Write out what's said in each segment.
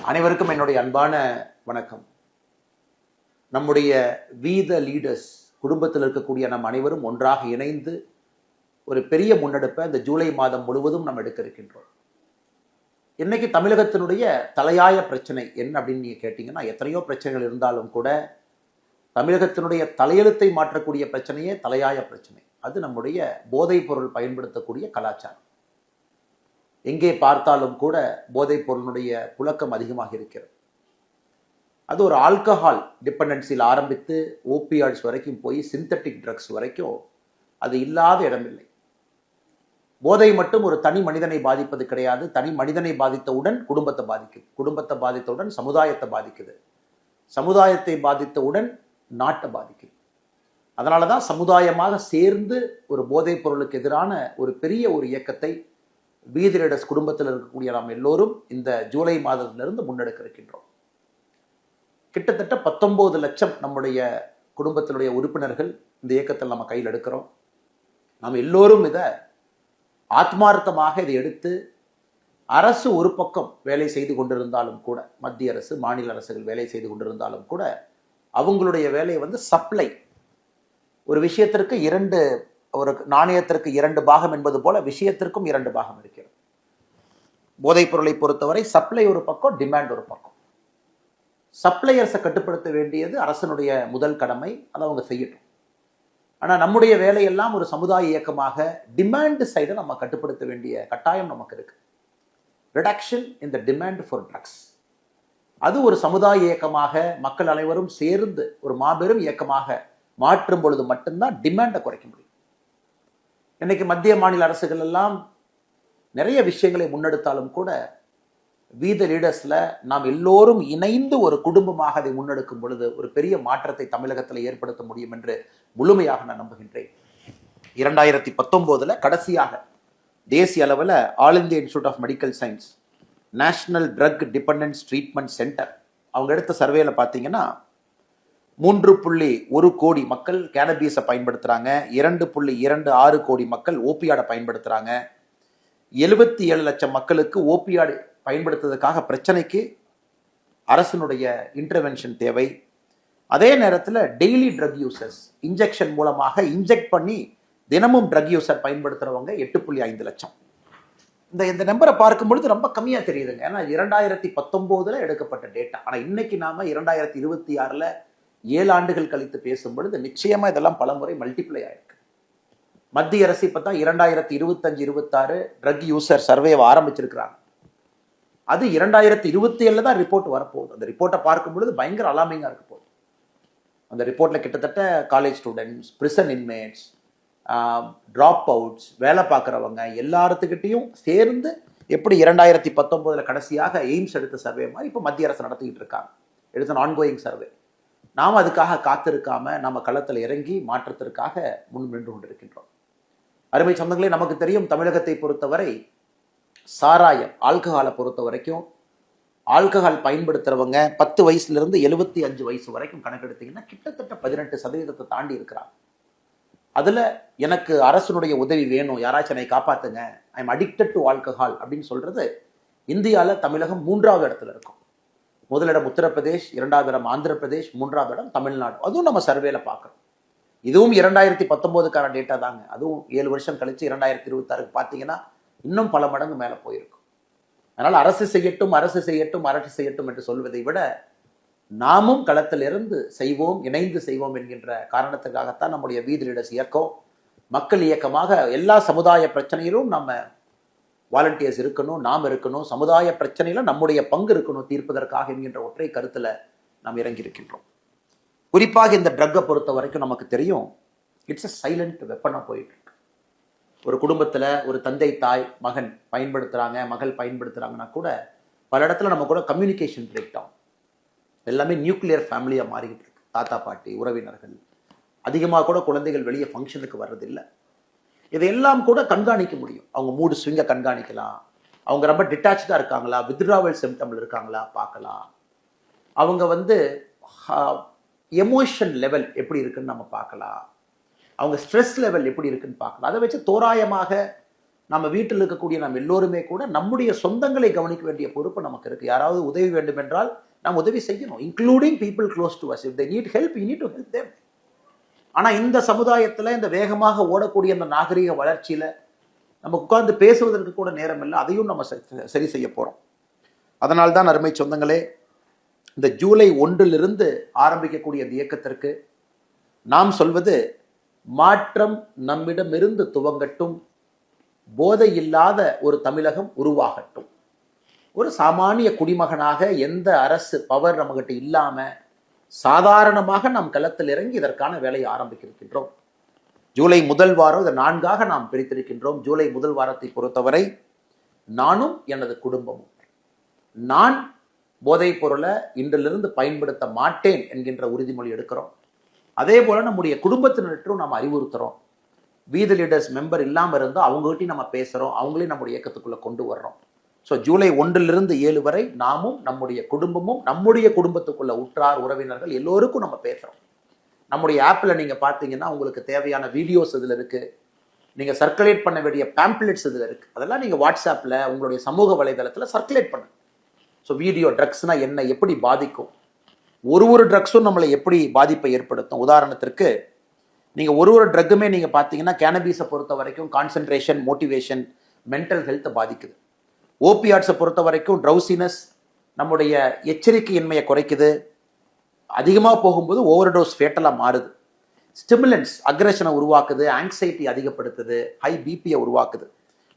அனைவருக்கும் என்னுடைய அன்பான வணக்கம். நம்முடைய வீத லீடர்ஸ் குடும்பத்தில் இருக்கக்கூடிய நம் அனைவரும் ஒன்றாக இணைந்து ஒரு பெரிய முன்னெடுப்பை இந்த ஜூலை மாதம் முழுவதும் நம்ம எடுக்க இருக்கின்றோம். இன்னைக்கு தமிழகத்தினுடைய தலையாய பிரச்சனை என்ன அப்படின்னு நீங்க கேட்டீங்கன்னா, எத்தனையோ பிரச்சனைகள் இருந்தாலும் கூட தமிழகத்தினுடைய தலையெழுத்தை மாற்றக்கூடிய பிரச்சனையே தலையாய பிரச்சனை. அது நம்முடைய போதைப் பொருள் பயன்படுத்தக்கூடிய கலாச்சாரம். எங்கே பார்த்தாலும் கூட போதைப் பொருளுடைய புழக்கம் அதிகமாக இருக்கிறது. அது ஒரு ஆல்கஹால் டிபெண்டன்சியில் ஆரம்பித்து ஓபியாய்ட்ஸ் வரைக்கும் போய் சிந்தட்டிக் ட்ரக்ஸ் வரைக்கும் அது இல்லாத இடமில்லை. போதை மட்டும் ஒரு தனி மனிதனை பாதிப்பது கிடையாது. தனி மனிதனை பாதித்தவுடன் குடும்பத்தை பாதிக்குது, குடும்பத்தை பாதித்தவுடன் சமுதாயத்தை பாதிக்குது, சமுதாயத்தை பாதித்தவுடன் நாட்டை பாதிக்குது. அதனால தான் சமுதாயமாக சேர்ந்து ஒரு போதைப் பொருளுக்கு எதிரான ஒரு பெரிய ஒரு இயக்கத்தை வீதி லீடர்ஸ் குடும்பத்தில் இருக்கக்கூடிய நாம் எல்லோரும் இந்த ஜூலை மாதத்திலிருந்து முன்னெடுக்க இருக்கின்றோம். கிட்டத்தட்ட 19 லட்சம் நம்முடைய குடும்பத்தினுடைய உறுப்பினர்கள் இந்த இயக்கத்தில் நம்ம கையில் எடுக்கிறோம். நாம் எல்லோரும் இதை ஆத்மார்த்தமாக இதை எடுத்து அரசு ஒரு பக்கம் வேலை செய்து கொண்டிருந்தாலும் கூட, மத்திய அரசு மாநில அரசுகள் வேலை செய்து கொண்டிருந்தாலும் கூட அவங்களுடைய வேலை சப்ளை. ஒரு விஷயத்திற்கு ஒரு நாணயத்திற்கு 2 பாகம் என்பது போல விஷயத்திற்கும் 2 பாகம் இருக்கிறது. போதைப் பொருளை பொறுத்தவரை சப்ளை ஒரு பக்கம், டிமாண்ட் ஒரு பக்கம். சப்ளையர்ஸை கட்டுப்படுத்த வேண்டியது அரசனுடைய முதல் கடமை, அதை அவங்க செய்யட்டும். ஆனால் நம்முடைய வேலையெல்லாம் ஒரு சமுதாய இயக்கமாக டிமாண்ட் சைடை நம்ம கட்டுப்படுத்த வேண்டிய கட்டாயம் நமக்கு இருக்கு. Reduction in the demand for drugs, அது ஒரு சமுதாய இயக்கமாக மக்கள் அனைவரும் சேர்ந்து ஒரு மாபெரும் இயக்கமாக மாற்றும் பொழுது மட்டும்தான் டிமாண்டை குறைக்க முடியும். இன்னைக்கு மத்திய மாநில அரசுகள் எல்லாம் நிறைய விஷயங்களை முன்னெடுத்தாலும் கூட வீத லீடர்ஸ்ல நாம் எல்லோரும் இணைந்து ஒரு குடும்பமாக அதை முன்னெடுக்கும் பொழுது ஒரு பெரிய மாற்றத்தை தமிழகத்தில் ஏற்படுத்த முடியும் என்று முழுமையாக நான் நம்புகின்றேன். 2019 கடைசியாக தேசிய அளவில் All India Institute of Medical Science National Drug Dependence Treatment Centre அவங்க எடுத்த சர்வேல பார்த்தீங்கன்னா 3.1 கோடி மக்கள் கேனபீஸை பயன்படுத்துறாங்க, 2.26 கோடி மக்கள் ஓபியாடை பயன்படுத்துறாங்க, 77 லட்சம் மக்களுக்கு ஓபியாடு பயன்படுத்துவதற்காக பிரச்சனைக்கு அரசினுடைய இன்டர்வென்ஷன் தேவை. அதே நேரத்தில் டெய்லி ட்ரக் யூசர்ஸ் இன்ஜெக்ஷன் மூலமாக இன்ஜெக்ட் பண்ணி தினமும் ட்ரக் யூசர் பயன்படுத்துறவங்க 8.5 லட்சம். இந்த நம்பரை பார்க்கும் பொழுது ரொம்ப கம்மியா தெரியுதுங்க. ஏன்னா 2019 எடுக்கப்பட்ட டேட்டா. ஆனா இன்னைக்கு நாம 2026 7 ஆண்டுகள் கழித்து பேசும் பொழுது நிச்சயமா இதெல்லாம் பல முறை மல்டிப்ளை ஆயிருக்கு. மத்திய அரசு இப்பதான் 2025-26 ட்ரக் யூசர் சர்வே ஆரம்பிச்சிருக்கிறாங்க. அது 2027 தான் ரிப்போர்ட் வரப்போகுது. அந்த ரிப்போர்ட்டை பார்க்கும் பொழுது பயங்கர அலாமிங்கா இருக்க போகுது. அந்த ரிப்போர்ட்ல கிட்டத்தட்ட college students, prison inmates, drop outs, வேலை பார்க்குறவங்க எல்லாத்துக்கிட்டையும் சேர்ந்து எப்படி 2019 கடைசியாக எய்ம்ஸ் எடுத்த சர்வே மாதிரி இப்போ மத்திய அரசு நடத்திக்கிட்டு இருக்காங்க. It's an ongoing survey. நாம் அதுக்காக காத்திருக்காம நம்ம களத்தில் இறங்கி மாற்றத்திற்காக முன் நின்று கொண்டிருக்கின்றோம். அருமை சொந்தங்களே, நமக்கு தெரியும் தமிழகத்தை பொறுத்தவரை சாராயம் ஆல்கஹாலை பொறுத்த வரைக்கும் ஆல்கஹால் பயன்படுத்துறவங்க 10 வயசுலேருந்து 75 வயசு வரைக்கும் கணக்கெடுத்தீங்கன்னா கிட்டத்தட்ட 18% தாண்டி இருக்கிறாங்க. அதில் எனக்கு அரசனுடைய உதவி வேணும், யாராச்சும் என்னை காப்பாற்றுங்க, I am addicted to alcohol அப்படின்னு சொல்றது இந்தியாவில் தமிழகம் 3வது இடத்துல இருக்கும். முதலிடம் உத்தரப்பிரதேஷ், 2வது இடம் ஆந்திர பிரதேஷ், 3வது இடம் தமிழ்நாடு. அதுவும் நம்ம சர்வேல பார்க்குறோம். இதுவும் 2019 டேட்டா தாங்க. அதுவும் 7 வருஷம் கழிச்சு 2026 பார்த்தீங்கன்னா இன்னும் பல மடங்கு மேலே போயிருக்கும். அதனால் அரசு செய்யட்டும் அரசு செய்யட்டும் அரசு செய்யட்டும் என்று சொல்வதை விட நாமும் களத்திலிருந்து செய்வோம், இணைந்து செய்வோம் என்கின்ற காரணத்துக்காகத்தான் நம்முடைய வீதி லீடர்ஸ் இயக்கம் மக்கள் இயக்கமாக எல்லா சமுதாய பிரச்சனையிலும் நம்ம வாலண்டியர்ஸ் இருக்கணும், நாம் இருக்கணும், சமுதாய பிரச்சனையில நம்முடைய பங்கு இருக்கணும் தீர்ப்பதற்காக என்கின்ற ஒற்றை கருத்துல நாம் இறங்கி இருக்கின்றோம். குறிப்பாக இந்த ட்ரக்கை பொறுத்த வரைக்கும் நமக்கு தெரியும், இட்ஸ் அ சைலண்ட் வெப்பனா போயிட்டு இருக்கு. ஒரு குடும்பத்துல ஒரு தந்தை தாய் மகன் பயன்படுத்துறாங்க, மகள் பயன்படுத்துறாங்கன்னா கூட பல இடத்துல நம்ம கூட கம்யூனிகேஷன் பிரேக் டவுன். எல்லாமே நியூக்ளியர் ஃபேமிலியா மாறிக்கிட்டு இருக்கு. தாத்தா பாட்டி உறவினர்கள் அதிகமாக கூட குழந்தைகள் வெளியே ஃபங்க்ஷனுக்கு வர்றதில்லை. இதையெல்லாம் கூட கண்காணிக்க முடியும். அவங்க மூடு ஸ்விங்கை கண்காணிக்கலாம், அவங்க ரொம்ப டிட்டாச்சாக இருக்காங்களா, வித்ட்ராவல் சிம்டம்ல இருக்காங்களா பார்க்கலாம், அவங்க எமோஷன் லெவல் எப்படி இருக்குன்னு நம்ம பார்க்கலாம், அவங்க ஸ்ட்ரெஸ் லெவல் எப்படி இருக்குன்னு பார்க்கலாம். அதை வச்சு தோராயமாக நம்ம வீட்டில் இருக்கக்கூடிய நம்ம எல்லோருமே கூட நம்முடைய சொந்தங்களை கவனிக்க வேண்டிய பொறுப்பு நமக்கு இருக்கு. யாராவது உதவி வேண்டும் என்றால் நாம் உதவி செய்யணும், including people close to us. If they need help, you need to help them. ஆனா இந்த சமுதாயத்துல இந்த வேகமாக ஓடக்கூடிய அந்த நாகரிக வளர்ச்சியில நம்ம உட்கார்ந்து பேசுவதற்கு கூட நேரம் இல்லை. அதையும் நம்ம சரி செய்ய போறோம். அதனால்தான் அருமை சொந்தங்களே, இந்த ஜூலை 1 ஆரம்பிக்கக்கூடிய இந்த இயக்கத்திற்கு நாம் சொல்வது, மாற்றம் நம்மிடமிருந்து துவங்கட்டும், போதை இல்லாத ஒரு தமிழகம் உருவாகட்டும். ஒரு சாமானிய குடிமகனாக எந்த அரசு பவர் நம்மகிட்ட இல்லாம சாதாரணமாக நாம் களத்தில் இறங்கி இதற்கான வேலையை ஆரம்பிக்கின்றோம். ஜூலை முதல் வாரம் இதை 4ஆக நாம் பிரித்திருக்கின்றோம். ஜூலை முதல் வாரத்தை பொறுத்தவரை நானும் எனது குடும்பமும், நான் போதைப் பொருளை இன்றிலிருந்து பயன்படுத்த மாட்டேன் என்கின்ற உறுதிமொழி எடுக்கிறோம். அதே போல நம்முடைய குடும்பத்தினரும் நாம் அறிவுறுத்துறோம். வீதி லீடர்ஸ் மெம்பர் இல்லாமல் இருந்தால் அவங்ககிட்டையும் நம்ம பேசுகிறோம், அவங்களையும் நம்முடைய இயக்கத்துக்குள்ளே கொண்டு வர்றோம். ஸோ ஜூலை 1 வரை நாமும் நம்முடைய குடும்பமும் நம்முடைய குடும்பத்துக்குள்ள உற்றார் உறவினர்கள் எல்லோருக்கும் நம்ம பேசுகிறோம். நம்முடைய ஆப்பில் நீங்கள் பார்த்தீங்கன்னா உங்களுக்கு தேவையான வீடியோஸ் இதில் இருக்குது. நீங்கள் சர்க்குலேட் பண்ண வேண்டிய பேம்ப்ளெட்ஸ் இதில் இருக்குது. அதெல்லாம் நீங்கள் வாட்ஸ்அப்பில் உங்களுடைய சமூக வலைதளத்தில் சர்க்குலேட் பண்ணுங்க. ஸோ வீடியோ ட்ரக்ஸ்னால் என்ன, எப்படி பாதிக்கும், ஒரு ட்ரக்ஸும் நம்மளை எப்படி பாதிப்பை ஏற்படுத்தும். உதாரணத்திற்கு நீங்கள் ஒரு ட்ரக்குமே நீங்கள் பார்த்தீங்கன்னா கேனபீஸை பொறுத்த வரைக்கும் கான்சன்ட்ரேஷன், மோட்டிவேஷன், மென்டல் ஹெல்த்தை பாதிக்குது. ஓபியாட்ஸை பொறுத்த வரைக்கும் ட்ரௌசினஸ், நம்முடைய எச்சரிக்கையின்மையை குறைக்குது. அதிகமாக போகும்போது ஓவர்டோஸ் ஃபேட்டலாக மாறுது. ஸ்டிமுலன்ஸ் அக்ரெஷனை உருவாக்குது, ஆங்ஸைட்டி அதிகப்படுத்துது, ஹை பிபியை உருவாக்குது,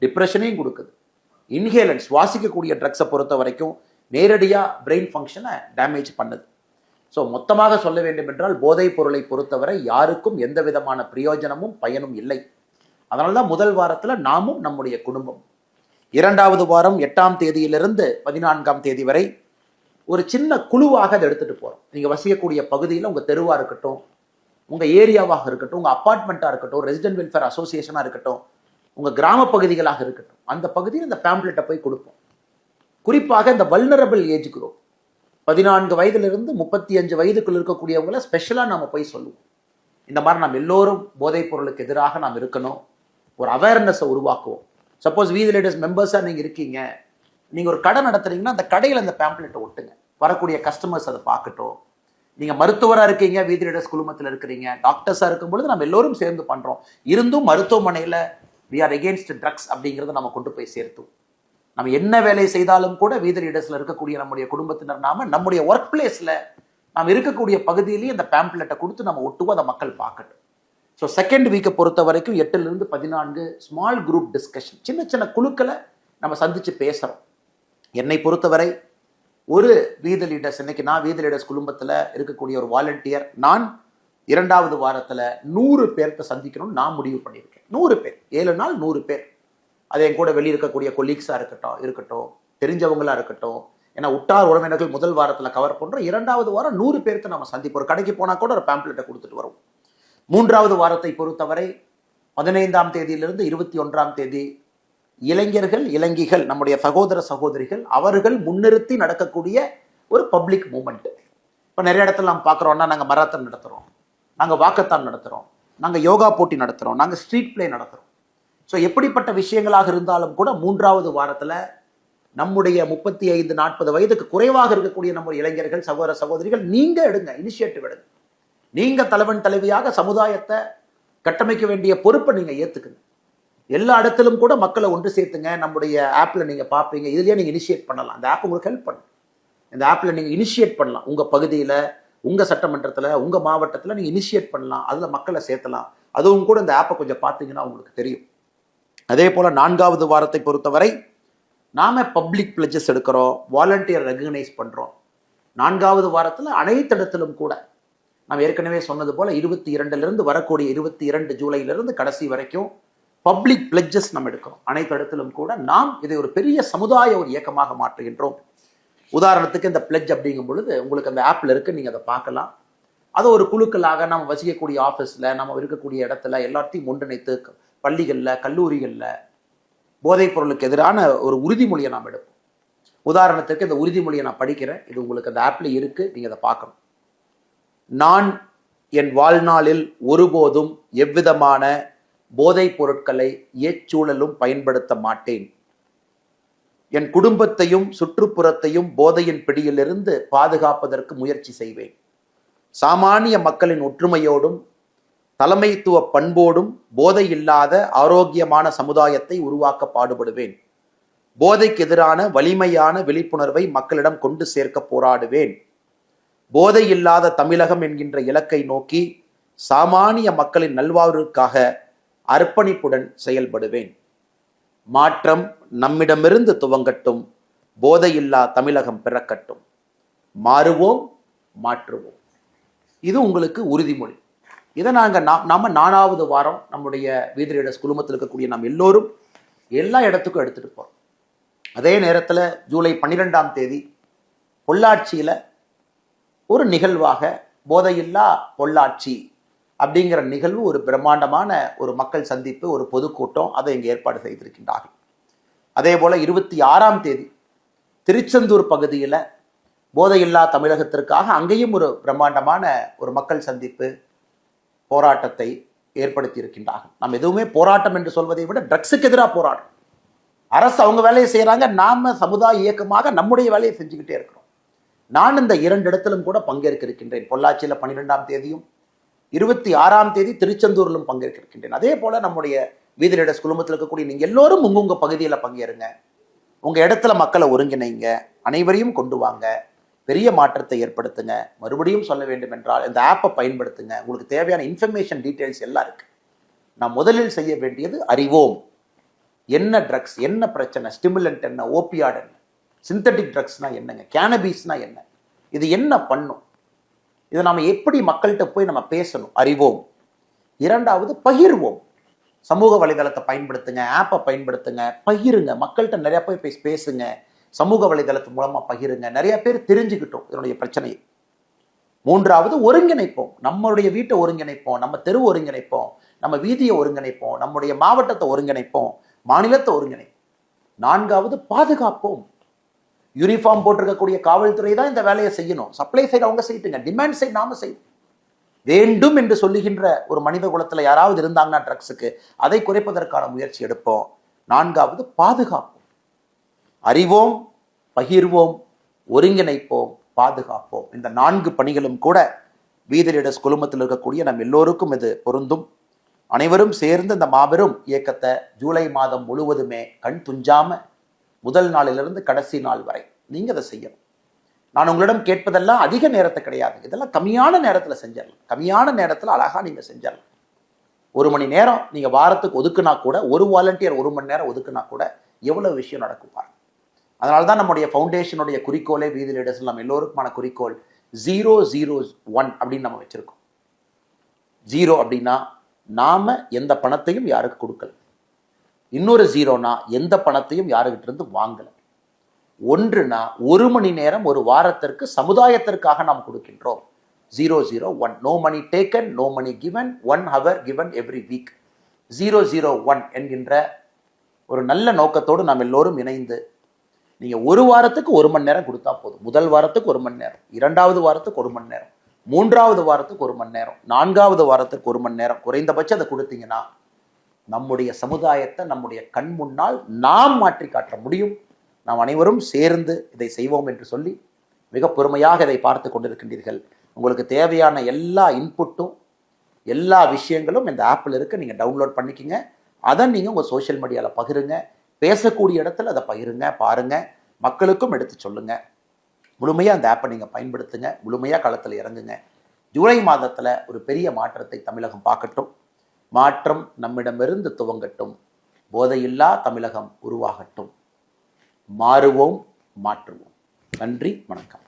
டிப்ரெஷனையும் கொடுக்குது. இன்ஹேலன்ஸ் சுவாசிக்கக்கூடிய ட்ரக்ஸை பொறுத்த வரைக்கும் நேரடியாக பிரெயின் ஃபங்க்ஷனை டேமேஜ் பண்ணுது. ஸோ மொத்தமாக சொல்ல வேண்டும் என்றால் போதைப் பொருளை பொறுத்தவரை யாருக்கும் எந்த விதமான பிரயோஜனமும் பயனும் இல்லை. அதனால தான் முதல் வாரத்தில் நாமும் நம்முடைய குடும்பம், 2வது வாரம் 8ஆம் தேதியிலிருந்து 14ஆம் தேதி வரை ஒரு சின்ன குழுவாக அதை எடுத்துட்டு போகிறோம். நீங்கள் வசிக்கக்கூடிய பகுதியில் உங்கள் தெருவாக இருக்கட்டும், உங்கள் ஏரியாவாக இருக்கட்டும், உங்கள் அப்பார்ட்மெண்ட்டாக இருக்கட்டும், ரெசிடென்ட் வெல்ஃபேர் அசோசியேஷனாக இருக்கட்டும், உங்கள் கிராம பகுதிகளாக இருக்கட்டும், அந்த பகுதியில் இந்த பேம்ப்ளெட்டை போய் கொடுப்போம். குறிப்பாக இந்த வல்னரபிள் ஏஜ் குரூப் 14 வயதிலிருந்து 35 வயதுக்குள் இருக்கக்கூடியவங்களை ஸ்பெஷலாக நாம் போய் சொல்லுவோம். இந்த மாதிரி நாம் எல்லோரும் போதைப் பொருளுக்கு எதிராக நாம் இருக்கணும், ஒரு அவேர்னஸை உருவாக்குவோம். சப்போஸ் வீதி லீடர்ஸ் மெம்பர்ஸாக நீங்கள் இருக்கீங்க, நீங்கள் ஒரு கடை நடத்துறீங்கன்னா அந்த கடையில் அந்த பேம்ப்ளெட்டை ஒட்டுங்க, வரக்கூடிய கஸ்டமர்ஸ் அதை பார்க்கட்டும். நீங்கள் மருத்துவராக இருக்கீங்க, வீதி லீடர்ஸ் குழுமத்தில் இருக்கிறீங்க, டாக்டர்ஸாக இருக்கும் பொழுது நம்ம எல்லோரும் சேர்ந்து பண்ணுறோம். இருந்தும் மருத்துவமனையில் வி ஆர் எகெயின்ஸ்ட் ட்ரக்ஸ் அப்படிங்கிறத நம்ம கொண்டு போய் சேர்த்தோம். நம்ம என்ன வேலை செய்தாலும் கூட வீதி லீடர்ஸ்ல இருக்கக்கூடிய நம்முடைய குடும்பத்தினர் நாம நம்முடைய ஒர்க் பிளேஸ்ல நாம் இருக்கக்கூடிய பகுதியிலேயே இந்த பேம்ப்ளெட்டை கொடுத்து நம்ம ஒட்டுவோம், அதை மக்கள் பார்க்கட்டும். ஸோ செகண்ட் வீக்கை பொறுத்த வரைக்கும் 8லிருந்து 14 ஸ்மால் குரூப் டிஸ்கஷன், சின்ன சின்ன குழுக்களை நம்ம சந்திச்சு பேசுறோம். என்னை பொறுத்தவரை ஒரு வீதி லீடர்ஸ், இன்னைக்கு நான் வீதி லீடர்ஸ் குடும்பத்தில் இருக்கக்கூடிய ஒரு வாலண்டியர், நான் 2வது வாரத்தில் 100 பேர்த்த சந்திக்கணும்னு நான் முடிவு பண்ணியிருக்கேன். 100 பேர், 7 நாள் 100 பேர். அது என் கூட வெளியே இருக்கக்கூடிய கொலீக்ஸாக இருக்கட்டும், தெரிஞ்சவங்களா இருக்கட்டும். ஏன்னா உற்றார் உறவினர்கள் முதல் வாரத்தில் கவர் பண்ணுறோம். 2வது வாரம் 100 பேர்த்த நம்ம சந்திப்போம். ஒரு கடைக்கு போனால் கூட ஒரு பேம்ப்ளெட்டை கொடுத்துட்டு வரும். 3வது வாரத்தை பொறுத்தவரை 15ஆம் தேதியிலிருந்து 21ஆம் தேதி இளைஞர்கள், இளைஞிகள், நம்முடைய சகோதர சகோதரிகள், அவர்கள் முன்னிறுத்தி நடக்கக்கூடிய ஒரு பப்ளிக் மூமெண்ட். இப்போ நிறைய இடத்துல நம்ம பார்க்குறோம்னா, நாங்கள் மராத்தான் நடத்துகிறோம், நாங்கள் வாக்கத்தான் நடத்துகிறோம், நாங்கள் யோகா போட்டி நடத்துகிறோம், நாங்கள் ஸ்ட்ரீட் பிளே நடத்துகிறோம். ஸோ எப்படிப்பட்ட விஷயங்களாக இருந்தாலும் கூட 3வது வாரத்தில் நம்முடைய 35-40 வயதுக்கு குறைவாக இருக்கக்கூடிய நம்முடைய இளைஞர்கள், சகோதர சகோதரிகள், நீங்க எடுங்க, இனிஷியேட்டிவ் எடுங்க. நீங்க தலைவன் தலைவியாக சமுதாயத்தை கட்டமைக்க வேண்டிய பொறுப்பை நீங்க ஏத்துக்குங்க. எல்லா இடத்திலும் கூட மக்களை ஒன்று சேர்த்துங்க. நம்முடைய ஆப்ல நீங்க பார்ப்பீங்க, இதுலயே நீங்க இனிஷியேட் பண்ணலாம். அந்த ஆப் உங்களுக்கு ஹெல்ப் பண்ணும். இந்த ஆப்ல நீங்க இனிஷியேட் பண்ணலாம். உங்க பகுதியில, உங்க சட்டமன்றத்துல, உங்க மாவட்டத்துல நீங்க இனிஷியேட் பண்ணலாம். அதுல மக்களை சேர்த்தலாம். அதுவும் கூட இந்த ஆப்பை கொஞ்சம் பார்த்தீங்கன்னா உங்களுக்கு தெரியும். அதே போல 4வது வாரத்தை பொறுத்தவரை நாம பப்ளிக் பிளட்ஜஸ் எடுக்கிறோம், வாலண்டியர் ரெகக்னைஸ் பண்றோம். 4வது வாரத்தில் அனைத்து இடத்திலும் கூட நாம் ஏற்கனவே சொன்னது போல 22லிருந்து வரக்கூடிய 22 ஜூலையிலிருந்து கடைசி வரைக்கும் பப்ளிக் பிளட்ஜஸ் நம்ம எடுக்கிறோம். அனைத்து இடத்திலும் கூட நாம் இதை ஒரு பெரிய சமுதாய ஒரு இயக்கமாக மாற்றுகின்றோம். உதாரணத்துக்கு இந்த பிளட்ஜ் அப்படிங்கும் பொழுது உங்களுக்கு அந்த ஆப்ல இருக்கு, நீங்க அதை பார்க்கலாம். அதை ஒரு குழுக்களாக நம்ம வசிக்கக்கூடிய ஆஃபீஸில், நம்ம இருக்கக்கூடிய இடத்துல எல்லாத்தையும் ஒன்றிணைத்து பள்ளிகளில், கல்லூரிகளில் போதைப் பொருளுக்கு எதிரான ஒரு உறுதிமொழியை நாம் எடுப்போம். உதாரணத்துக்கு இந்த உறுதிமொழியை நான் படிக்கிறேன், இது உங்களுக்கு அந்த ஆப்ல இருக்கு, நீங்க அதை பார்க்கணும். நான் என் வாழ்நாளில் ஒருபோதும் எவ்விதமான போதைப் பொருட்களை எச்சூழலும் பயன்படுத்த மாட்டேன். என் குடும்பத்தையும் சுற்றுப்புறத்தையும் போதையின் பிடியிலிருந்து பாதுகாப்பதற்கு முயற்சி செய்வேன். சாமானிய மக்களின் ஒற்றுமையோடும் தலைமைத்துவ பண்போடும் போதை இல்லாத ஆரோக்கியமான சமுதாயத்தை உருவாக்க பாடுபடுவேன். போதைக்கு எதிரான வலிமையான விழிப்புணர்வை மக்களிடம் கொண்டு சேர்க்க போராடுவேன். போதை இல்லாத தமிழகம் என்கின்ற இலக்கை நோக்கி சாமானிய மக்களின் நல்வாழ்வுக்காக அர்ப்பணிப்புடன் செயல்படுவேன். மாற்றம் நம்மிடமிருந்து துவங்கட்டும். போதையில்லா தமிழகம் பிறக்கட்டும். மாறுவோம், மாற்றுவோம். இது உங்களுக்கு உறுதிமொழி. இதை நாம 4வது வாரம் நம்முடைய வீதி ரீடர்ஸ் குழுமத்தில் இருக்கக்கூடிய நாம் எல்லோரும் எல்லா இடத்துக்கும் எடுத்துட்டு போறோம். அதே நேரத்தில் ஜூலை 12ஆம் தேதி பொள்ளாச்சியில ஒரு நிகழ்வாக போதையில்லா பொள்ளாச்சி அப்படிங்கிற நிகழ்வு, ஒரு பிரம்மாண்டமான ஒரு மக்கள் சந்திப்பு, ஒரு பொதுக்கூட்டம், அதை இங்கே ஏற்பாடு செய்திருக்கின்றார்கள். அதே போல 26ஆம் தேதி திருச்செந்தூர் பகுதியில் போதையில்லா தமிழகத்திற்காக அங்கேயும் ஒரு பிரம்மாண்டமான ஒரு மக்கள் சந்திப்பு போராட்டத்தை ஏற்படுத்தி இருக்கின்றார்கள். நாம் எதுவுமே போராட்டம் என்று சொல்வதை விட ட்ரக்ஸுக்கு எதிராக போராட்டம். அரசு அவங்க வேலையை செய்யறாங்க, நாம சமுதாய இயக்கமாக நம்முடைய வேலையை செஞ்சுக்கிட்டே இருக்கிறோம். நான் இந்த 2 இடத்திலும் கூட பங்கேற்க இருக்கின்றேன். பொள்ளாச்சியில 12ஆம் தேதியும் 26ஆம் தேதி திருச்செந்தூரிலும் பங்கேற்க இருக்கின்றேன். அதே போல நம்முடைய வீதி ரீடர்ஸ் குழுமத்தில் இருக்கக்கூடிய நீங்க எல்லோரும் உங்க பகுதியில் பங்கேறுங்க. உங்க இடத்துல மக்களை ஒருங்கிணைங்க, அனைவரையும் கொண்டு வாங்க, பெரிய மாற்றத்தை ஏற்படுத்துங்க. மறுபடியும் சொல்ல வேண்டும் என்றால் இந்த ஆப்பை பயன்படுத்துங்க. உங்களுக்கு தேவையான இன்ஃபர்மேஷன் டீட்டெயில்ஸ் எல்லாம் இருக்கு. நான் முதலில் செய்ய வேண்டியது அறிவோம். என்ன ட்ரக்ஸ், என்ன பிரச்சனை, ஸ்டிமுலண்ட் என்ன, ஓபியாட் என்ன, சிந்தட்டிக் ட்ரக்ஸ்னா என்னங்க, கேனபீஸ்னா என்ன, இது என்ன பண்ணும், இதை நாம எப்படி மக்கள்கிட்ட போய் நம்ம பேசணும், அறிவோம். 2வது பகிர்வோம். சமூக வலைதளத்தை பயன்படுத்துங்க, ஆப்பை பயன்படுத்துங்க, பகிருங்க, மக்கள்கிட்ட நிறைய போய் பேசுங்க. சமூக வலைதளத்து மூலமா பகிருங்க, நிறைய பேர் தெரிஞ்சுக்கிட்டோம் இதனுடைய பிரச்சனையை. 3வது ஒருங்கிணைப்போம். நம்மளுடைய வீட்டை ஒருங்கிணைப்போம், நம்ம தெரு ஒருங்கிணைப்போம், நம்ம வீதியை ஒருங்கிணைப்போம், நம்முடைய மாவட்டத்தை ஒருங்கிணைப்போம், மாநிலத்தை ஒருங்கிணைப்போம். 4வது பாதுகாப்போம். யூனிஃபார்ம் போட்டிருக்கக்கூடிய காவல்துறை தான் இந்த வேலையை செய்யணும். சப்ளை சைடு அவங்க செய்யட்டுங்க, டிமாண்ட் சைடு நாம செய்யணும். வேண்டும் என்று சொல்லுகின்ற ஒரு மனித குலத்துல யாராவது இருந்தாங்கன்னா ட்ரக்ஸுக்கு, அதை குறைப்பதற்கான முயற்சி எடுப்போம். 4வது பாதுகாப்போம். அறிவோம், பகிர்வோம், ஒருங்கிணைப்போம், பாதுகாப்போம். இந்த 4 பணிகளும் கூட வீதி ரீடர்ஸ் குழுமத்தில் இருக்கக்கூடிய நம் எல்லோருக்கும் இது பொருந்தும். அனைவரும் சேர்ந்து இந்த மாபெரும் இயக்கத்தை ஜூலை மாதம் முழுவதுமே கண் துஞ்சாம முதல் நாளிலிருந்து கடைசி நாள் வரை நீங்க அதை செய்யணும். நான் உங்களிடம் கேட்பதெல்லாம் அதிக நேரத்தை கிடையாது, இதெல்லாம் கம்மியான நேரத்தில் செஞ்சிடலாம். கம்மியான நேரத்தில் அழகா நீங்க செஞ்சிடலாம். 1 மணி நேரம் நீங்க வாரத்துக்கு ஒதுக்குனா கூட, ஒரு வாலண்டியர் 1 மணி நேரம் ஒதுக்குனா கூட எவ்வளவு விஷயம் நடக்கும் பாருங்க. அதனால்தான் நம்முடைய ஃபவுண்டேஷனுடைய குறிக்கோளே வீதி ரீடர்ஸ் நம்ம எல்லோருக்குமான குறிக்கோள் 001 அப்படின்னு நம்ம வச்சிருக்கோம். 0 அப்படின்னா நாம எந்த பணத்தையும் யாருக்கு கொடுக்கல. இன்னொரு 0னா எந்த பணத்தையும் யாருக்கிட்ட இருந்து வாங்கல. 1னா 1 மணி நேரம் ஒரு வாரத்திற்கு சமுதாயத்திற்காக நாம் கொடுக்கின்றோம். 001. No money taken, no money given, 1 hour given every week. 001 என்கின்ற ஒரு நல்ல நோக்கத்தோடு நாம் எல்லோரும் இணைந்து, நீங்க ஒரு வாரத்துக்கு 1 மணி நேரம் கொடுத்தா போதும். முதல் வாரத்துக்கு 1 மணி நேரம், 2வது வாரத்துக்கு 1 மணி நேரம், 3வது வாரத்துக்கு 1 மணி நேரம், 4வது வாரத்துக்கு 1 மணி நேரம், குறைந்தபட்சம் அதை கொடுத்தீங்கன்னா நம்முடைய சமுதாயத்தை நம்முடைய கண் முன்னால் நாம் மாற்றி காட்ட முடியும். நாம் அனைவரும் சேர்ந்து இதை செய்வோம் என்று சொல்லி மிக பொறுமையாக இதை பார்த்து கொண்டிருக்கின்றீர்கள். உங்களுக்கு தேவையான எல்லா இன்புட்டும் எல்லா விஷயங்களும் இந்த ஆப்பில் இருக்கு. நீங்க டவுன்லோட் பண்ணிக்கங்க. அதை நீங்க உங்க சோஷியல் மீடியாவில் பகிருங்க. பேசக்கூடிய இடத்துல அதை பகிருங்க, பாருங்க, மக்களுக்கும் எடுத்து சொல்லுங்க. முழுமையா அந்த ஆப்பை நீங்க பயன்படுத்துங்க. முழுமையா களத்தில் இறங்குங்க. ஜூலை மாதத்துல ஒரு பெரிய மாற்றத்தை தமிழகம் பார்க்கட்டும். மாற்றம் நம்மிடமிருந்து துவங்கட்டும். போதையில்லா தமிழகம் உருவாகட்டும். மாறுவோம், மாற்றுவோம். நன்றி, வணக்கம்.